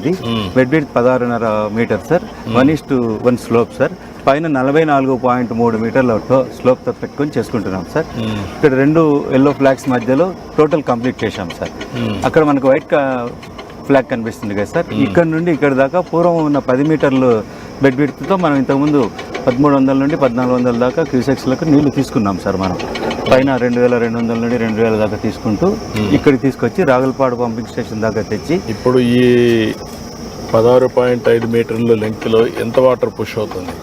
ఇది. Bed width 16.5 meter sir. 1:1 slope sir. పైన 44.3 మీటర్ల స్లోప్తో పెట్టుకొని చేసుకుంటున్నాం సార్. ఇక్కడ 2 ఎల్లో ఫ్లాగ్స్ మధ్యలో టోటల్ కంప్లీట్ చేశాం సార్. అక్కడ మనకు వైట్ ఫ్లాగ్ కనిపిస్తుంది కదా సార్. ఇక్కడ నుండి ఇక్కడ దాకా పూర్వం ఉన్న 10 మీటర్లు బెడ్ విడ్త్తో మనం ఇంతకుముందు 1300 నుండి 1400 దాకా క్యూసెక్స్లకు నీళ్లు తీసుకున్నాం సార్. మనం పైన 2200 నుండి 2000 దాకా తీసుకుంటూ ఇక్కడికి తీసుకొచ్చి రాగులపాడు పంపింగ్ స్టేషన్ దాకా తెచ్చి ఇప్పుడు ఈ 16.5 మీటర్ల లెంగ్త్లో ఎంత వాటర్ పుష్ అవుతుంది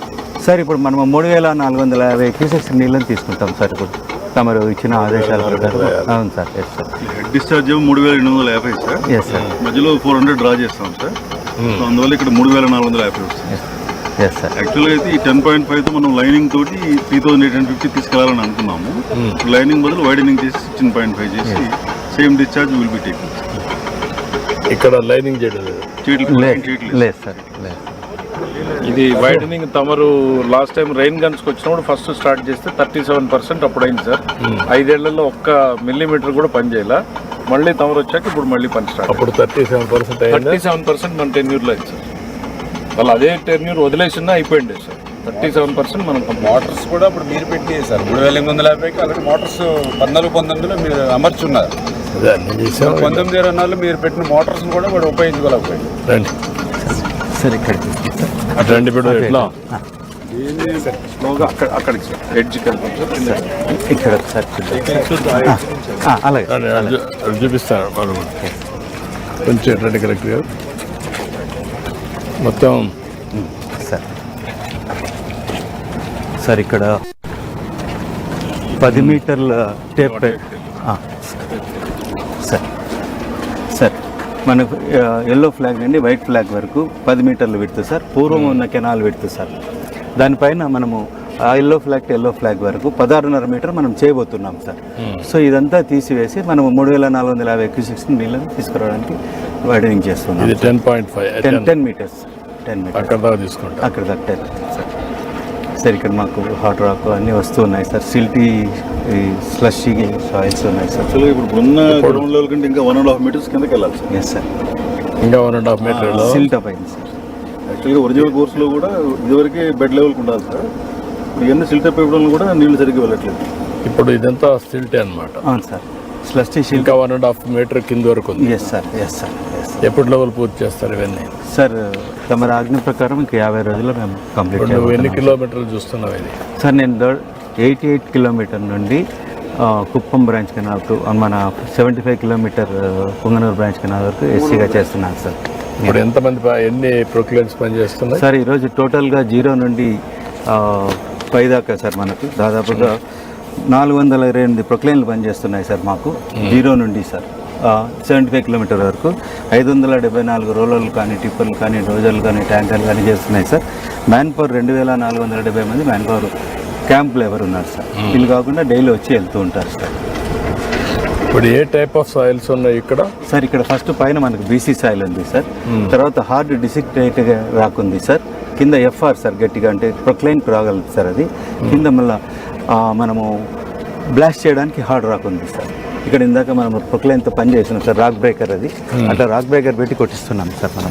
సార్? ఇప్పుడు మనం 3450 క్యూసెక్స్ నీళ్ళని తీసుకుంటాం సార్. ఇప్పుడు తమరు ఇచ్చిన ఆదేశాల ప్రకారం. అవును sir. Yes sir. Head discharge 3850 sir. Yes sir. మధ్యలో 400 డ్రా చేస్తాం సార్. సో అందువల్ల ఇక్కడ 3450 వస్తుంది. Yes sir. యాక్చువల్గా అయితే ఈ 10.5తో మనం లైనింగ్ తోటి 3850 తీసుకెళ్లాలని అనుకున్నాము. లైనింగ్ బదులు వైడనింగ్ చేసి 16.5 చేసి same discharge will be taking. ఇక్కడ లైనింగ్ చేయడం లేదు సార్. లేదు. ఇది వైడనింగ్ తమరు లాస్ట్ టైం రెయిన్ గన్స్కి వచ్చినప్పుడు ఫస్ట్ స్టార్ట్ చేస్తే 37% అప్పుడు అయింది సార్. 5 ఏళ్లలో 1 మిల్లీమీటర్ కూడా పని చేయాల. మళ్ళీ తమరు వచ్చాక ఇప్పుడు మళ్ళీ పని స్టార్ట్. అప్పుడు 37% మన టెన్యూర్లో అయింది సార్. వాళ్ళు అదే టెన్యూర్ వదిలేసినా అయిపోయింది సార్. 37% మనం మోటార్స్ కూడా ఇప్పుడు మీరు పెట్టి సార్ 3850కి అలాంటి మోటార్స్ 14-19లో మీరు అమర్చున్నారు. 1920 మీరు పెట్టిన మోటార్స్ కూడా వాడు ఉపయోగించుకోలేకపోయింది. సార్ ఇక్కడ అట్లాంటి ఎట్లా స్లోగా అక్కడికి సార్ ఎడ్జ్కి వెళ్తాం సార్. ఇక్కడ సార్ అలాగే చూపిస్తాను వాళ్ళు కొంచెం ఎట్లాంటి కరెక్ట్ గారు మొత్తం సార్. సార్ ఇక్కడ 10 మీటర్ల టేప్ సార్. సార్ మనకు ఎల్లో ఫ్లాగ్ నుండి వైట్ ఫ్లాగ్ వరకు 10 మీటర్లు విడుతు సార్. పూర్వం ఉన్న కెనాల్ విడుతు సార్. దానిపైన మనము ఆ yellow flag to yellow flag వరకు 16.5 మీటర్ మనం చేయబోతున్నాం సార్. సో ఇదంతా తీసివేసి మనం 3450 క్యూసెక్స్ నీళ్ళని తీసుకురావడానికి వైడనింగ్ చేస్తున్నాం. 10 మీటర్స్. 10 మీటర్స్ అక్కడ దాకా తీసుకుంటాం. అక్కడ దాకా 10 సార్. సార్ ఇక్కడ మాకు హాట్ రాక్ అన్నీ వస్తూ ఉన్నాయి సార్. సిల్టీ స్లషీ సాయిల్స్ ఉన్నాయి సార్. యాక్చువల్గా ఇప్పుడు ఉన్న గ్రౌండ్ లెవెల్ కంటే ఇంకా 1.5 మీటర్స్ కిందకి వెళ్ళాలి సార్. Yes sir. ఇంకా 1.5 మీటర్ సిల్ట్ అప్ అయింది సార్. యాక్చువల్గా ఒరిజినల్ కోర్సులో కూడా ఇదివరకే బెడ్ లెవెల్కి ఉండాలి సార్. ఇవన్నీ సిల్ట్ అప్ ఇవ్వడం కూడా నీళ్లు సరిగ్గా వెళ్ళట్లేదు. ఇప్పుడు ఇదంతా సిల్టే అనమాట. అవును సార్. స్లషీ సిల్ట్ ఇంకా 1.5 మీటర్ కింద వరకు ఉంది. Yes sir. Yes sir. ఎప్పుడు లెవెల్ పూర్తి చేస్తారు ఇవన్నీ సార్? తమరి ఆజ్ఞ ప్రకారం ఇంకా 50 రోజుల్లో మేము కంప్లీట్ చేస్తాం. ఎన్ని కిలోమీటర్లు చూస్తున్నావు ఇది? సార్ నేను 88 కిలోమీటర్ నుండి కుప్పం బ్రాంచ్ కెనాల్ టు మన 75 కిలోమీటర్ పుంగనూరు బ్రాంచ్ కెనాల్ వరకు ఎస్సీగా చేస్తున్నాను సార్. ఇప్పుడు ఎంతమంది ఎన్ని ప్రొక్లైన్స్ పనిచేస్తున్నాయి సార్? ఈరోజు టోటల్గా 0 నుండి 5 దాకా సార్ మనకు దాదాపుగా 428 ప్రొక్లైన్లు పనిచేస్తున్నాయి సార్ మాకు. 0 నుండి సార్ 75 కిలోమీటర్ వరకు 574 రోలర్లు కానీ టిప్పర్లు కానీ డోజర్లు కానీ ట్యాంకర్లు కానీ చేస్తున్నాయి సార్. మ్యాన్ పవర్ 2470 మంది మ్యాన్ పవర్ క్యాంప్ లేబర్ ఉన్నారు సార్. వీళ్ళు కాకుండా డైలీ వచ్చి వెళ్తూ ఉంటారు సార్. ఇప్పుడు ఏ టైప్ ఆఫ్ సాయిల్స్ ఉన్నాయి ఇక్కడ? సార్ ఇక్కడ ఫస్ట్ పైన మనకు బీసీ సాయిల్ ఉంది సార్. తర్వాత హార్డ్ డిసిక్టేట్గా రాకుంది సార్. కింద ఎఫ్ఆర్ సార్ గట్టిగా అంటే ప్రొక్లైన్కి రాగలదు సార్. అది కింద మళ్ళీ మనము బ్లాస్ట్ చేయడానికి హార్డ్ రాక్ ఉంది సార్. ఇక్కడ ఇందాక మనం ప్రొక్లైన్తో పని చేస్తున్నాం సార్. రాక్ బ్రేకర్ అది అట్లా రాక్ బ్రేకర్ పెట్టి కొట్టిస్తున్నాం సార్ మనం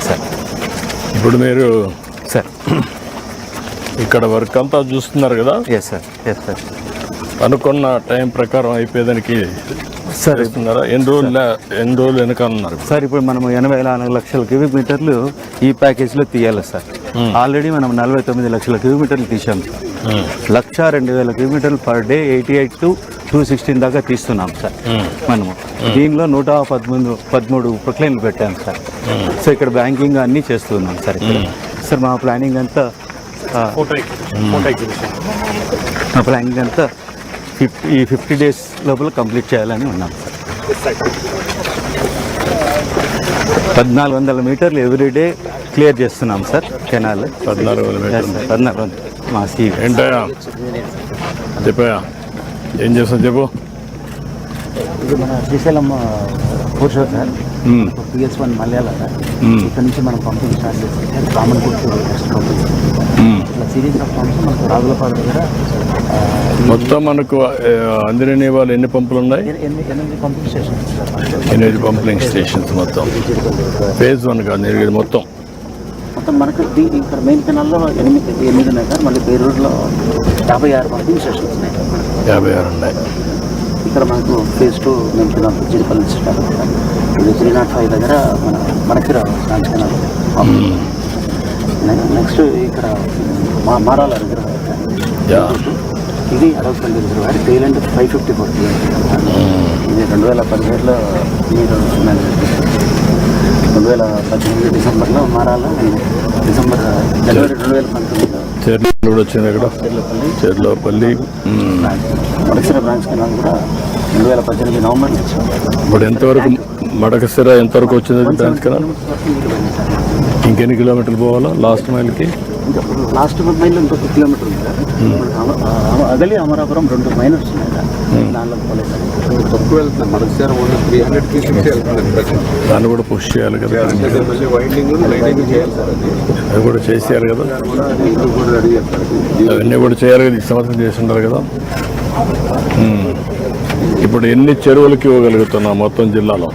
సార్. ఇప్పుడు మీరు సార్ ఇక్కడ వర్క్ అంతా చూస్తున్నారు కదా? Yes sir. Yes sir. అనుకున్న టైం ప్రకారం అయిపోయేదానికి సార్ ఇస్తున్నారా? ఎన్ని రోజులు వెనకాలన్నారు సార్? ఇప్పుడు మనం 84 లక్షల క్యూబిక్ మీటర్లు ఈ ప్యాకేజ్లో తీయాలి సార్. ఆల్రెడీ మనం 49 లక్షల క్యూబిక్ మీటర్లు తీసాం సార్. 102,000 కిలోమీటర్లు పర్ డే 88 to 216 దాకా తీస్తున్నాం సార్ మనము. దీనిలో 113 ప్రొక్లైన్లు పెట్టాం సార్. సో ఇక్కడ బ్యాంకింగ్ అన్నీ చేస్తున్నాం సార్. ఇక్కడ సార్ మా ప్లానింగ్ అంతా ఈ 50 డేస్ లోపల కంప్లీట్ చేయాలని ఉన్నాం సార్. 1400 మీటర్లు ఎవ్రీడే క్లియర్ చేస్తున్నాం సార్ కెనాల్. 1400 మా సీ. ఏంటయా చెప్పయా ఏం చేస్తావు చెప్పు. ఇది మన శ్రీశైలం పూర్షో సార్. PS1 మలయాళ ఇక్కడ నుంచి మనం పంపింగ్ స్టార్ట్ చేస్తే కామన్ గుడ్ నెక్స్ట్ పంపింగ్ ఇట్లా సిరీస్ ఆఫ్ పంప్స్ మనకు రాగులపాడు దగ్గర మొత్తం మనకు అందిరని వాళ్ళు ఎన్ని పంపులు ఉన్నాయి? 8 పంపింగ్ స్టేషన్స్ 8 పంపింగ్ స్టేషన్స్ మొత్తం. ఫేజ్ 1 కాదు ఇది మొత్తం మనకు ఇక్కడ మెయిన్ కెనాల్లో 8 ఉన్నాయి సార్. మళ్ళీ బేరూరులో 56 పంపింగ్ స్టేషన్స్ ఉన్నాయి. 56 ఉన్నాయి. ఇక్కడ మనకు phase 2 main canal Jeedipalli start అవుతుంది. ఇది 305 దగ్గర మనకి బ్రాంచ్ కెనాల్. నెక్స్ట్ ఇక్కడ మారాల రిజర్వాయర్, ఇది అడవుపల్లి రిజర్వాయర్. టైలెండ్ 554 ఇది 2017లో మీరు 2018 డిసెంబర్లో మారాల, జనవరి 2019లో చెర్లో వచ్చింది. ఇక్కడ చెర్లోపల్లి మడకసిర బ్రాంచ్ కెనాల్ కూడా 2018 నవంబర్ నుంచి. ఇప్పుడు ఎంతవరకు మడకసిర ఎంతవరకు వచ్చింది బ్రాంచ్ కెనాల్? ఇంకెన్ని కిలోమీటర్లు పోవాలా లాస్ట్ మైల్కి? ఇంకా లాస్ట్ మైల్లో ఇంకొక కిలోమీటర్ ఉంది సార్. అగలి అమరాపురం 2 మైనర్స్ ఉన్నాయి సార్. దానిలో పోలేదు తక్కువ వెళ్తుంది. మడకసిర 300 దాన్ని కూడా పుష్ చేయాలి కదా, అది కూడా చేసేయాలి కదా, అవన్నీ కూడా చేయాలి కదా. ఈ సంవత్సరం చేసి ఉంటారు కదా. ఇప్పుడు ఎన్ని చెరువులకి ఇవ్వగలుగుతున్నాం మొత్తం జిల్లాలో?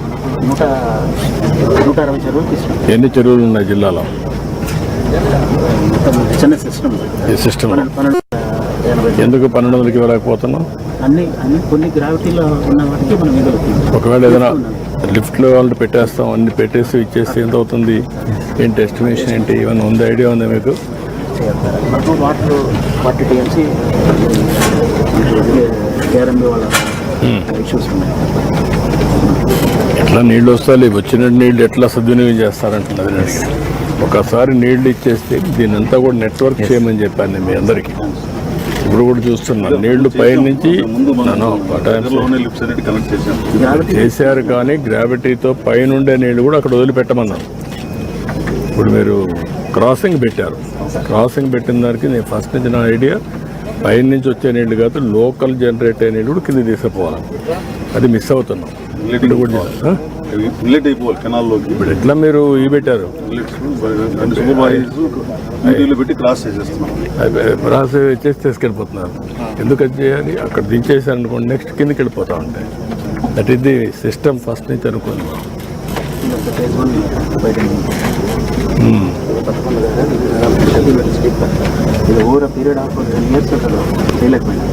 160 చెరువులు. ఎన్ని చెరువులు ఉన్నాయి జిల్లాలో? చిన్న సిస్టమ్ ఈ సిస్టమ్ ఎందుకు 1200కి ఇవ్వలేకపోతున్నాం? అన్ని కొన్ని గ్రావిటీలో ఉన్న వాటికి మనం ఇవ్వగలుగుతున్నాం. ఒకవేళ ఏదైనా లిఫ్ట్లో వాళ్ళు పెట్టేస్తాం, అన్ని పెట్టేసి ఇచ్చేస్తే ఎంత అవుతుంది? ఏంటి ఎస్టిమేషన్ ఏంటి? ఏమైనా ఉంది? ఐడియా ఉందా మీకు? మనకు వాటర్ 40 టీఎంసీ కేఆర్ఎంబీ వాళ్ళ ఇష్యూస్ ఉన్నాయి. ఎట్లా నీళ్ళు వస్తాయి? వచ్చిన నీళ్ళు ఎట్లా సద్వినియోగం చేస్తారంటున్నది. ఒకసారి నీళ్లు ఇచ్చేస్తే దీని అంతా కూడా నెట్వర్క్ చేయమని చెప్పాను నేను మీ అందరికీ. ఇప్పుడు కూడా చూస్తున్నాను నీళ్లు పైన నుంచి చేశారు, కానీ గ్రావిటీతో పైనుండే నీళ్లు కూడా అక్కడ వదిలిపెట్టమన్నాను. ఇప్పుడు మీరు క్రాసింగ్ పెట్టారు. క్రాసింగ్ పెట్టిన దానికి నేను ఫస్ట్ నుంచి నా ఐడియా పైన నుంచి వచ్చే నీళ్లు కాదు, లోకల్ జనరేట్ అయ్యే నీళ్ళు కూడా కింద తీసుకుపోవాలి. అది మిస్ అవుతున్నాం. ఇప్పుడు ఎట్లా మీరు ఈ పెట్టారు? పెట్టి క్రాస్ చేసేస్తున్నాం. క్రాస్ చేసి తీసుకెళ్ళిపోతున్నారు. ఎందుకు అది చేయాలి? అక్కడ దించేసారు అనుకోండి, నెక్స్ట్ కిందకి వెళ్ళిపోతా ఉంటాయి. That is the system first నుంచి అనుకోండి. ఇది ఓవర్ పీరియడ్ ఆఫ్ 10 years చేయలేకపోయినా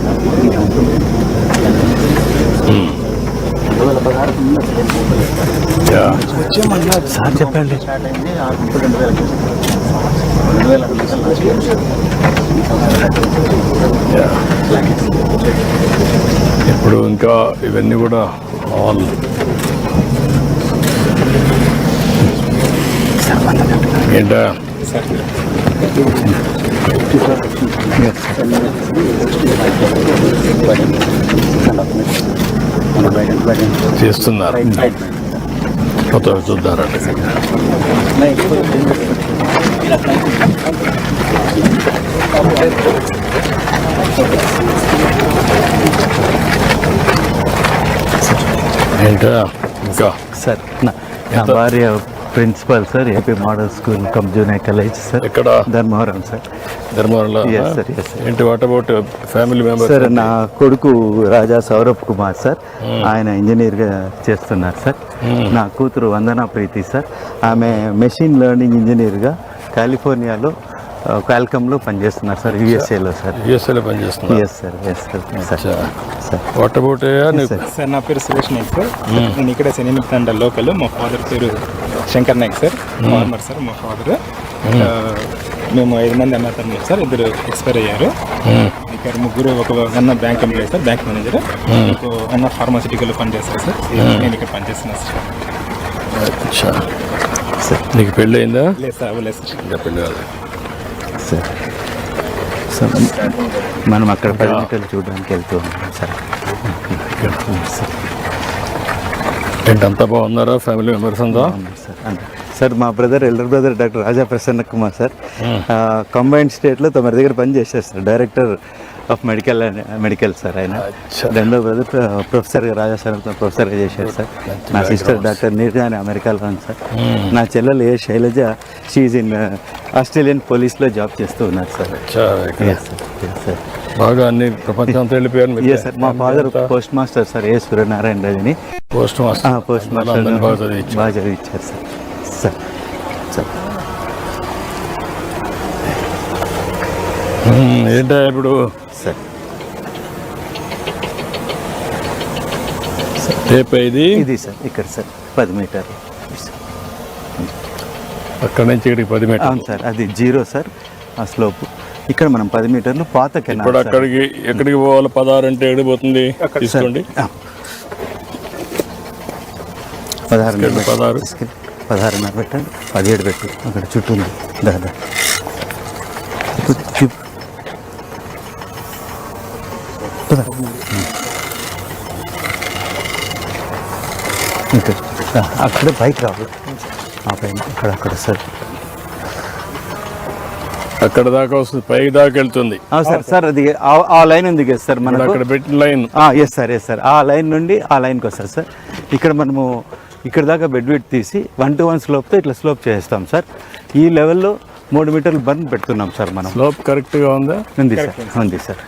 2016 సార్ చెప్పండి. స్టార్ట్ అయింది 2000 ఇప్పుడు ఇంకా ఇవన్నీ కూడా ఆల్ ఏంటా చేస్తున్నారు. కొత్త చూద్దారండి. ఏంటా ఇంకా సార్ నా భార్య principal sir, AP model school cum junior college sir. ఎక్కడ? ధర్మవరం సార్. ధర్మవరంలో. ఏంటి what about family members? Sir నా కొడుకు రాజా సౌరభ్ కుమార్ సార్, ఆయన ఇంజనీర్గా చేస్తున్నారు సార్. నా కూతురు వందనా ప్రీతి సార్, ఆమె మెషిన్ లెర్నింగ్ ఇంజనీర్గా కాలిఫోర్నియాలో క్వాల్కమ్లో పనిచేస్తున్నారు సార్, యూఎస్ఏలో సార్. యూఎస్ఏలో పనిచేస్తున్నారు. Yes sir, yes sir. Sir what about sir? నా పేరు సురేష్ నాయక్ సార్. నేను ఇక్కడ శనిమిత్తండ లోకల్. మా ఫాదర్ పేరు Shankar Naik sir, farmer sir మా ఫాదర్. మేము 5 మంది అన్న తమ్ముడు సార్. 2 ఎక్స్పైర్ అయ్యారు. ఇక్కడ 3, ఒక అన్న bank employee sir, bank manager. ఇంకో అన్న ఫార్మాసిటికల్ పనిచేస్తారు సార్. నేను ఇక్కడ పనిచేస్తున్నాను సార్. నీకు పెళ్ళి అయిందా? లేదు సార్, అవ్వలేదు సార్. ఇంకా పెళ్ళి కాదు సార్. సార్ మనం అక్కడ పరిమితులు చూడడానికి వెళ్తూ ఉన్నాం సార్. ఏంటంతా బాగున్నారా ఫ్యామిలీ మెంబర్స్ అంతా? సార్ మా బ్రదర్, ఎల్డర్ బ్రదర్ డాక్టర్ రాజా ప్రసన్న కుమార్ సార్, కంబైన్డ్ స్టేట్లో తమ దగ్గర పనిచేశారు sir. Director of medical sir ఆయన. రెండో బ్రదర్ ప్రొఫెసర్గా రాజాసాగర్తో ప్రొఫెసర్గా చేశారు సార్. నా సిస్టర్ డాక్టర్ నిర్జాని అమెరికాలో ఉంది సార్. నా చెల్లెలు ఏ శైలజ షీఈ్ ఇన్ ఆస్ట్రేలియన్ పోలీస్లో జాబ్ చేస్తూ ఉన్నారు సార్. సార్ బాగా అన్ని ప్రపంచం అంతా వెళ్ళిపోయారు. Yes sir. మా father post master sir A Suryanarayana రాజుని. పోస్ట్ మాస్టర్ బాగా చదివించారు సార్. సార్ సార్ ఏంటా ఇప్పుడు సార్ టేప్ ఇది సార్ ఇక్కడ సార్ 10 మీటర్లు. అక్కడ నుంచి ఇక్కడికి 10 మీటర్లు. అవును సార్. అది 0 సార్ ఆ స్లోప్. ఇక్కడ మనం 10 మీటర్లు పాత కెనాల్. ఇప్పుడు అక్కడికి ఎక్కడికి పోవాలి? 16 అంటే ఎక్కడికి పోతుంది తీసుకోండి. 16 పెట్టండి. 17 పెట్టు. అక్కడ చుట్టూ ఉంది దాదా. అక్కడ బైక్ రావాలి. ఆ పైన అక్కడ సార్ అక్కడ దాకా వస్తుంది, పైకి దాకా వెళ్తుంది. సార్ సార్ అది ఆ లైన్ ఉంది కదా సార్ మనం అక్కడ పెట్టిన లైన్. ఎస్ సార్ ఆ లైన్ నుండి ఆ లైన్కి వస్తారు సార్. ఇక్కడ మనము ఇక్కడ దాకా బెడ్ విడ్త్ తీసి 1-to-1 స్లోప్తో ఇట్లా స్లోప్ చేస్తాం సార్. ఈ లెవెల్లో 3 మీటర్లు బర్న్ పెడుతున్నాం సార్ మనం. స్లోప్ కరెక్ట్గా ఉందా? ఉంది సార్. ఉంది సార్.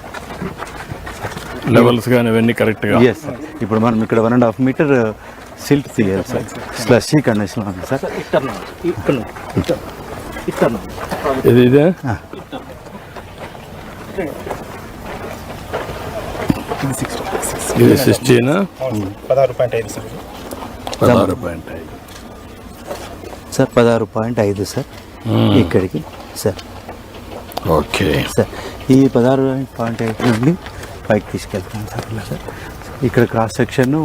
లెవెల్స్ కానీ ఇవన్నీ కరెక్ట్గా. Yes sir. ఇప్పుడు మనం ఇక్కడ 1.5 మీటర్ సిల్ట్ తీయాలి సార్. స్లషీ కండిషన్ ఉంది సార్. ఇదే ఇది 16 16.5 సార్. 16.5 సార్. 16.5 సార్ ఇక్కడికి సార్. Okay sir. ఈ 16.5 నుండి పైకి తీసుకెళ్తాం సార్. ఇలా సార్ ఇక్కడ క్రాస్ సెక్షన్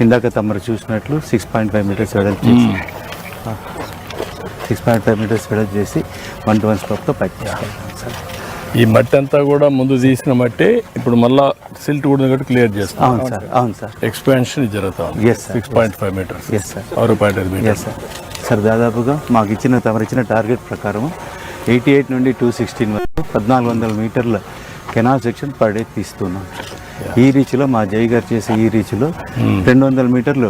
ఇందాక తమరు చూసినట్లు 6.5 మీటర్స్ వెడల్పు చేసి 6.5 మీటర్స్ వెడల్పు చేసి 1-to-1 స్లోప్తో పైకి తీసుకెళ్తాం సార్. ఈ మట్టి అంతా కూడా ముందు తీసిన మట్టి ఇప్పుడు మళ్ళా సిల్ట్ కూడా క్లియర్ చేస్తాం. అవును సార్. అవును సార్. ఎక్స్పాన్షన్ జరుగుతాం. Yes sir. 6.5 metres. Yes sir. 6.5 metres. Yes sir. Sir దాదాపుగా మాకు తమరు ఇచ్చిన టార్గెట్ ప్రకారం 88 నుండి 216 వరకు 1400 మీటర్ల కెనాల్ సెక్షన్ పర్ డే తీస్తున్నాం. ఈ రీచ్లో మా జై గారు చేసే ఈ రీచ్లో 200 మీటర్లు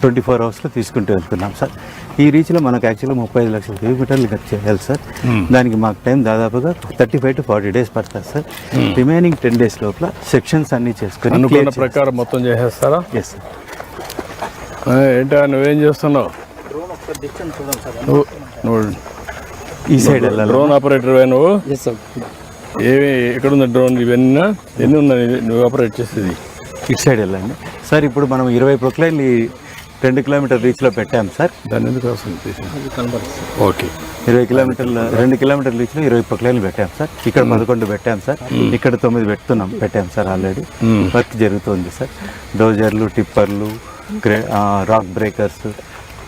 24 అవర్స్లో తీసుకుంటూ వెళ్తున్నాం సార్. ఈ రీచ్లో మనకు యాక్చువల్గా 35 లక్షల కిలోమీటర్లు ఖర్చు చేయాలి సార్. దానికి మాకు టైం దాదాపుగా 35 to 40 days పడుతుంది సార్. రిమైనింగ్ 10 days లోపల సెక్షన్స్ అన్నీ చేసుకుని అనుకున్న ప్రకారం మొత్తం చేసేస్తారా? Yes sir. ఏంటా నువ్వేం చేస్తున్నావు? నువ్వు ఈ సైడ్ వెళ్ళాలి. డ్రోన్ ఆపరేటర్ నువ్వు? ఏమి ఎక్కడుంది డ్రోన్? ఇవన్నీ ఎన్ని ఉన్నాయి నువ్వు ఆపరేట్ చేసేది? ఇటు సైడ్ వెళ్ళండి సార్. ఇప్పుడు మనం 20 ప్రొక్లైన్లు 2 కిలోమీటర్ రీచ్లో పెట్టాం సార్. దాన్ని ఎందుకు అవసరం? ఓకే. 20 కిలోమీటర్ల 2 కిలోమీటర్ రీచ్లో 20 ప్రొక్లైన్లు పెట్టాం సార్. ఇక్కడ 11 పెట్టాం సార్. ఇక్కడ 9 పెట్టాం సార్. ఆల్రెడీ వర్క్ జరుగుతుంది సార్. డోజర్లు, టిప్పర్లు, రాక్ బ్రేకర్స్,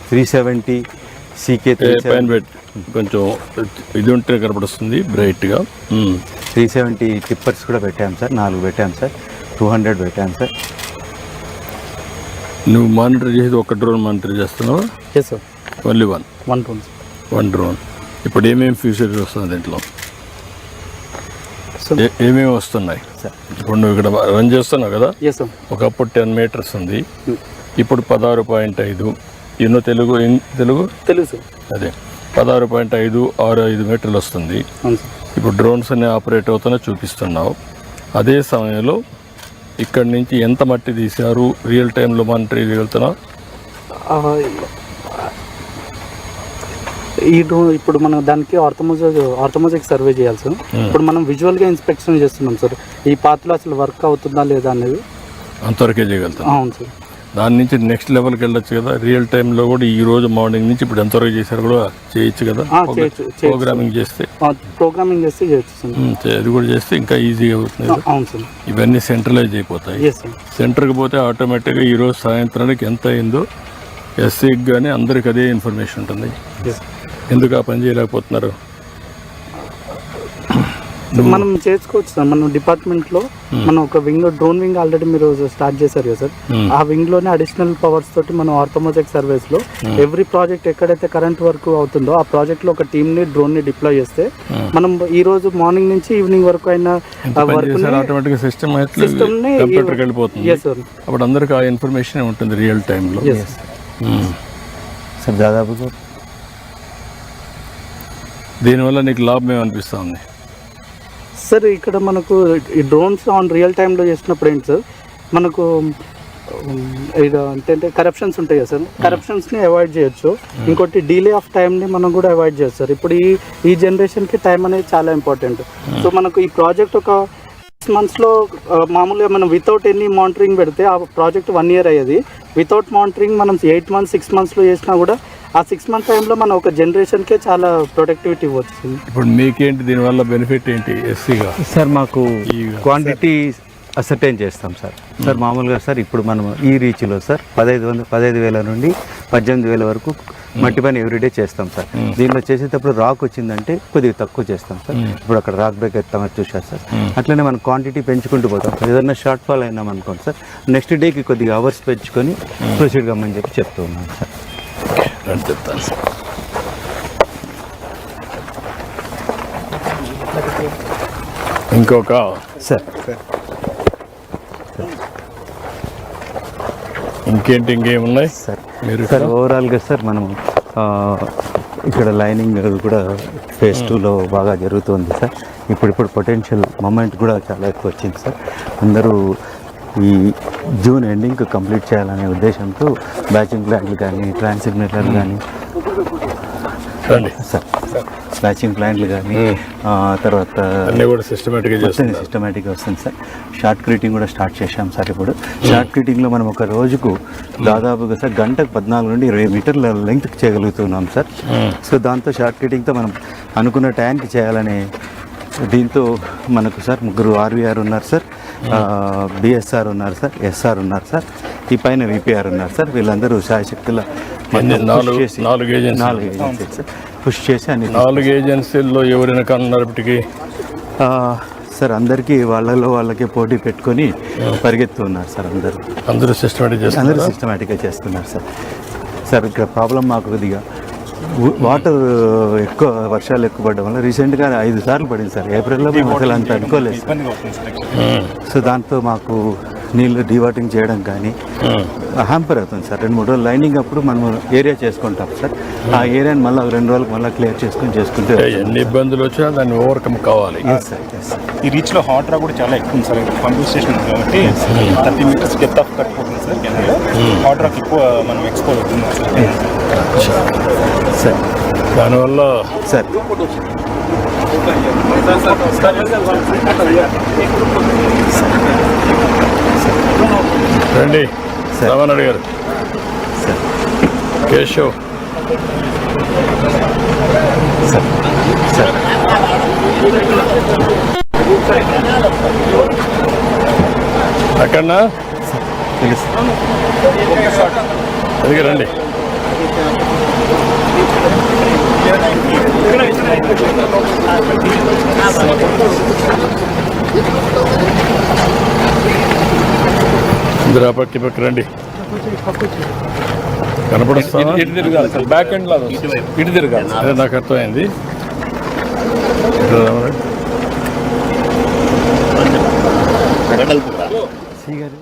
370 CK పైన పెట్టి కొంచెం ఇది ఉంటే కనపడుస్తుంది బ్రైట్గా. 370 టిప్పర్స్ కూడా పెట్టాం సార్. 4 పెట్టాం సార్. 200 పెట్టాం సార్. నువ్వు మానిటర్ చేసేది ఒక డ్రోన్ మానిటర్ చేస్తున్నావా? Yes sir. Only one drone. ఇప్పుడు ఏమేమి ఫీచర్స్ వస్తుంది దీంట్లో? ఏమేమి వస్తున్నాయి సార్? ఇప్పుడు నువ్వు ఇక్కడ రన్ చేస్తున్నావు కదా. Yes sir. ఒకప్పుడు 10 మీటర్స్ ఉంది, ఇప్పుడు 16.5. ఎన్నో తెలుగు తెలుసు సార్. అదే 16.5 మీటర్లు వస్తుంది. ఇప్పుడు డ్రోన్స్ అనే ఆపరేట్ అవుతున్నా చూపిస్తున్నావు. అదే సమయంలో ఇక్కడి నుంచి ఎంత మట్టి తీశారు రియల్ టైంలో మానిటర్ చేయగలుగుతున్నావు? ఈ డ్రోన్ ఇప్పుడు మనం దానికి ఆర్థమోజెక్ సర్వే చేయాలి సార్. ఇప్పుడు మనం విజువల్గా ఇన్స్పెక్షన్ చేస్తున్నాం సార్. ఈ పాత్రలో అసలు వర్క్ అవుతుందా లేదా అనేది అంతవరకే చేయగలుగుతాం. అవును సార్. దాని నుంచి నెక్స్ట్ లెవెల్కి వెళ్ళొచ్చు కదా. రియల్ టైంలో కూడా ఈ రోజు మార్నింగ్ నుంచి ఇప్పుడు ఎంతవరకు చేశారు కూడా చేయొచ్చు కదా. ప్రోగ్రామింగ్ చేస్తే చేయొచ్చు సార్. అది కూడా చేస్తే ఇంకా ఈజీగా అవుతుంది. అవును సార్. ఇవన్నీ సెంట్రలైజ్ అయిపోతాయి. సెంటర్కి పోతే ఆటోమేటిక్గా ఈరోజు సాయంత్రానికి ఎంత అయిందో ఎస్సీకి కానీ అందరికి అదే ఇన్ఫర్మేషన్ ఉంటుంది. ఎందుకు ఆ పని చేయలేకపోతున్నారు? మనం చేసుకోవచ్చు సార్. మన డిపార్ట్మెంట్లో మనం ఒక వింగ్ డ్రోన్ వింగ్ ఆల్రెడీ మీరు స్టార్ట్ చేశారు కదా సార్. ఆ వింగ్ లోనే అడిషనల్ పవర్స్ తోటి మనం ఆర్థోమోజెక్ సర్వీస్ లో ఎవ్రీ ప్రాజెక్ట్ ఎక్కడైతే కరెంట్ వర్క్ అవుతుందో ఆ ప్రాజెక్ట్ లో ఒక టీమ్ ని డ్రోన్ ని డిప్లాయ్ చేస్తే మనం ఈ రోజు మార్నింగ్ నుంచి ఈవినింగ్ వరకు అయిన వర్క్ ఆటోమేటిక్ సిస్టమ్ కంప్యూటర్కి వెళ్ళిపోతుంది. అప్పుడు అందరికి ఆ ఇన్ఫర్మేషన్ ఉంటుంది రియల్ టైంలో. సార్ దాదాపుగా దీనివల్ల నీకు లాభం ఏమనిపిస్తుంది సార్? ఇక్కడ మనకు ఈ డ్రోన్స్ ఆన్ రియల్ టైంలో చేసినప్పుడు ఏంటి సార్, మనకు ఇది అంటే కరప్షన్స్ ఉంటాయి కదా సార్, కరప్షన్స్ని అవాయిడ్ చేయొచ్చు. ఇంకోటి డిలే ఆఫ్ టైంని మనం కూడా అవాయిడ్ చేయొచ్చు సార్. ఇప్పుడు ఈ జనరేషన్కి టైం అనేది చాలా ఇంపార్టెంట్. సో మనకు ఈ ప్రాజెక్ట్ ఒక 6 monthsలో మామూలుగా మనం వితౌట్ ఎనీ మానిటరింగ్ పెడితే ఆ ప్రాజెక్ట్ 1 year అయ్యేది. వితౌట్ మానిటరింగ్ మనం 8 months 6 monthsలో చేసినా కూడా ఆ 6 month టైంలో మనం ఒక జనరేషన్కే చాలా ప్రొడక్టివిటీ వచ్చింది. ఇప్పుడు మీకేంటి దీనివల్ల బెనిఫిట్ ఏంటి ఎస్సీగా? సార్ మాకు క్వాంటిటీ అసర్టైన్ చేస్తాం సార్. సార్ మామూలుగా సార్ ఇప్పుడు మనం ఈ రీచ్లో సార్ 15,000 నుండి 18,000 వరకు మట్టి పని ఎవ్రీడే చేస్తాం సార్. దీనిలో చేసేటప్పుడు రాక్ వచ్చిందంటే కొద్దిగా తక్కువ చేస్తాం సార్. ఇప్పుడు అక్కడ రాక్ బ్రేక్ ఎత్తామని చూసారు సార్. అట్లనే మనం క్వాంటిటీ పెంచుకుంటూ పోతాం. ఏదైనా షార్ట్ ఫాల్ అయినాం అనుకోండి సార్, నెక్స్ట్ డేకి కొద్దిగా అవర్స్ పెంచుకొని ప్రొసీడ్ కమ్మని చెప్పి చెప్తూ ఉన్నాం సార్. చెప్తాను సార్. ఇంకొక సార్ ఇంకేమున్నాయి సార్? మీరు సార్ ఓవరాల్గా సార్ మనం ఇక్కడ లైనింగ్ కూడా ఫేజ్ 2లో బాగా జరుగుతుంది సార్. ఇప్పుడు పొటెన్షియల్ మూమెంట్ కూడా చాలా ఎక్కువ వచ్చింది సార్. అందరూ ఈ జూన్ ఎండింగ్కి కంప్లీట్ చేయాలనే ఉద్దేశంతో బ్యాచింగ్ ప్లాంట్లు కానీ ట్రాన్స్మిటర్లు కానీ సార్ బ్యాచింగ్ ప్లాంట్లు కానీ తర్వాత అన్నీ కూడా సిస్టమేటిక్గా వస్తుంది సార్. షార్ట్ క్రీటింగ్ కూడా స్టార్ట్ చేశాం సార్. ఇప్పుడు షార్ట్ క్రీటింగ్లో మనం ఒక రోజుకు దాదాపుగా సార్ గంటకు 14 నుండి 20 మీటర్ల లెంగ్త్కి చేయగలుగుతున్నాం సార్. సో దాంతో షార్ట్ క్రీటింగ్తో మనం అనుకున్న టైంకి చేయాలనే దీంతో మనకు సార్ 3 ఆర్వీఆర్ ఉన్నారు సార్, బిఎస్ఆర్ ఉన్నారు సార్, ఎస్ఆర్ ఉన్నారు సార్, ఈ పైన విపిఆర్ ఉన్నారు సార్. వీళ్ళందరూ శాయశక్తుల 4 ఏజెన్సీ సార్ పుష్ చేసి అన్ని 4 ఏజెన్సీల్లో ఎవరైనా కన్నప్పటికీ సార్ అందరికీ వాళ్ళకే పోటీ పెట్టుకొని పరిగెత్తున్నారు సార్. అందరూ సిస్టమేటిక్గా చేస్తున్నారు సార్. సార్ ఇక్కడ ప్రాబ్లం మాకు కొద్దిగా వాటర్ ఎక్కువ వర్షాలు ఎక్కువ పడడం వల్ల రీసెంట్గా 5 సార్లు పడింది సార్. ఏప్రిల్లో మేము అసలు అంత అనుకోలేదు. సో దాంతో మాకు నీళ్ళు డీవాటింగ్ చేయడం కానీ హ్యాంపర్ అవుతుంది సార్. 2-3 రోజులు లైనింగ్ అప్పుడు మనం ఏరియా చేసుకుంటాం సార్. ఆ ఏరియాని మళ్ళీ 2 రోజులకు మళ్ళీ క్లియర్ చేసుకుంటే ఎన్ని ఇబ్బందులు వచ్చినా దాన్ని ఓవర్కమ్ కావాలి. ఈ రీచ్లో హాట్ రా కూడా చాలా ఎక్కువ ఉంది సార్. పంపింగ్ స్టేషన్ ఉంది కాబట్టి 30 meters డెప్త్ ఆఫ్ కట్ పోతుంది సార్. కెనాల్లో హాట్ రాక్ ఎక్కువ మనం ఎక్స్పోజ్ అవుతుంది సార్. దానివల్ల సార్ రండి రామనాయుడు గారు, కేశవ్ సార్ సార్ అక్కడనా తెలుసు అది రండి. ఇందిరా పక్క రండి. కనపడుస్తా ఇటు తిరగాలి సార్, బ్యాక్ ఎండ్ లాగా ఇటు తిరగాలి. అదే నాకు అర్థమైంది. సి గారు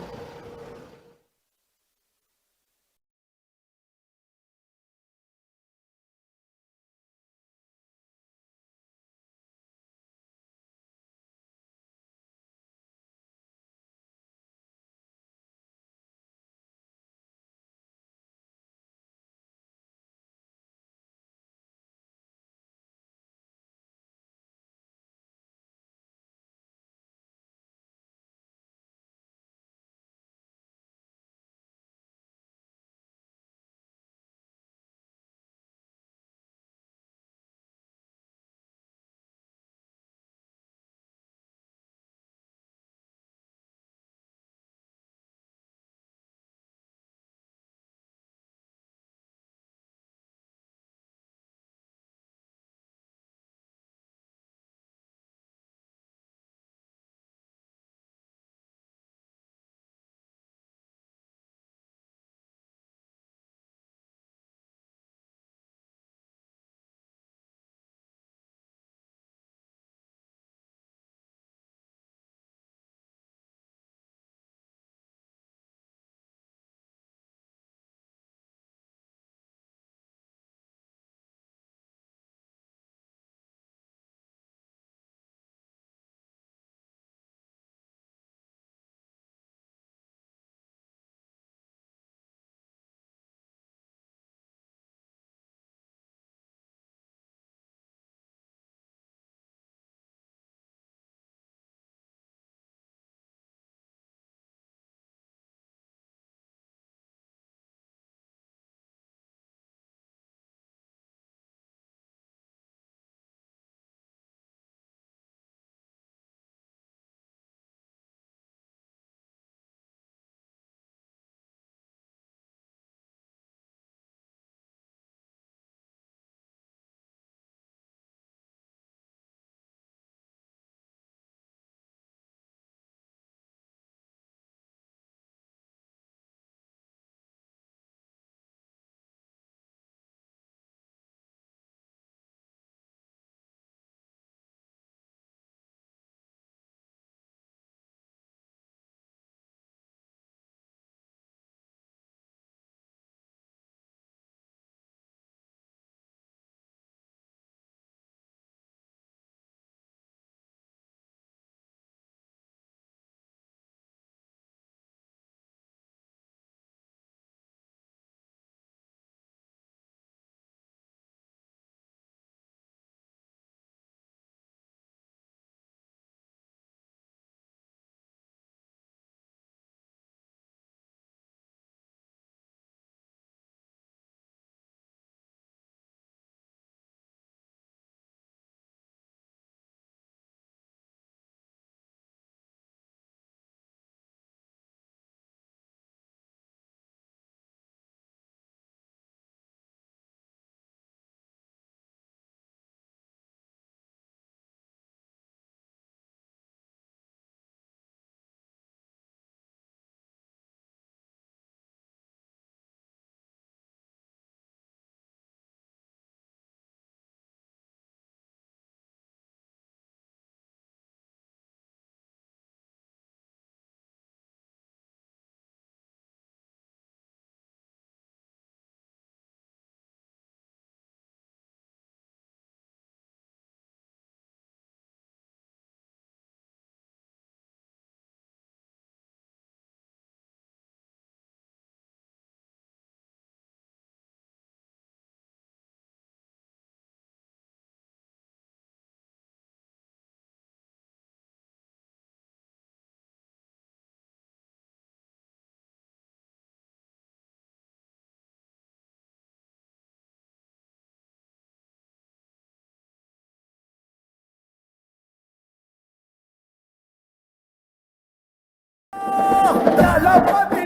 దళపతి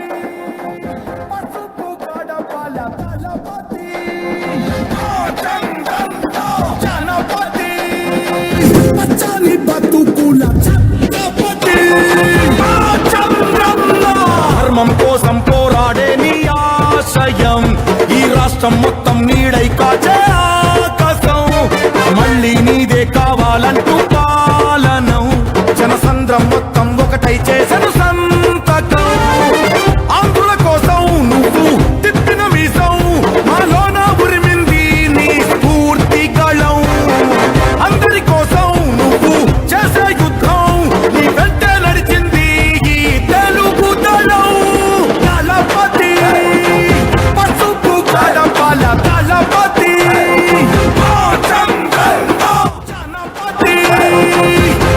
పసుపు గడపల దళపతి జనపతి పచ్చని బతుకుల ఛత్రపతి ధర్మం కోసం పోరాడే నీ ఆశయం ఈ రాష్ట్రం మొత్తం నీడై కాచే ఆకాశం మళ్ళీ నీదే కావాలంటూ పాలనం జనసంద్రం మొత్తం ఒకటై చేసను సంతకం ఆంధ్రుల కోసం నువ్వు తిప్పిన వీసం మాలోన ఉరిమింది నీ స్ఫూర్తి గళం అందరి కోసం నువ్వు చేసే యుద్ధం నీ వెంటే నడిచింది ఈ తెలుగు దళం దళపతి పసుపు గడపల దళపతి జనపతి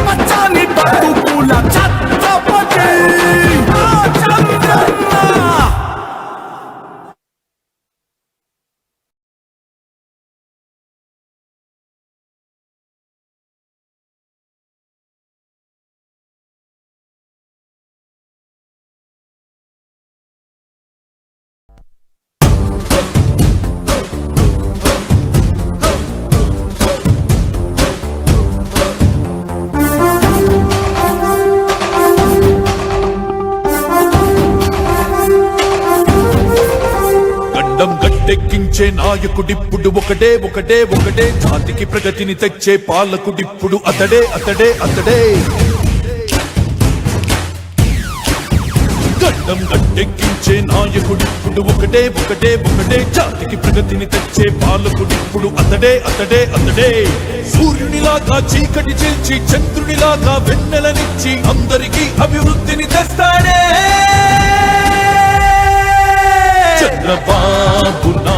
పచ్చని బతుకుల ఛత్రపతి చంద్రన్న. గడ్డం గట్టెక్కించే నాయకుడిప్పుడు ఒకటే ఒకటే ఒకటే జాతికి ప్రగతిని తెచ్చే పాలకుడిప్పుడు అతడే అతడే అతడే గడ్డం గట్టెక్కించే నాయకుడిప్పుడు ఒకటే ఒకటే ఒకటే జాతికి ప్రగతిని తెచ్చే పాలకుడిప్పుడు అతడే అతడే అతడే సూర్యునిలాగా చీకటి చీల్చి చంద్రునిలాగా వెన్నెలనిచ్చి అందరికీ అభివృద్ధిని తెస్తాడే చంద్రబాబు నా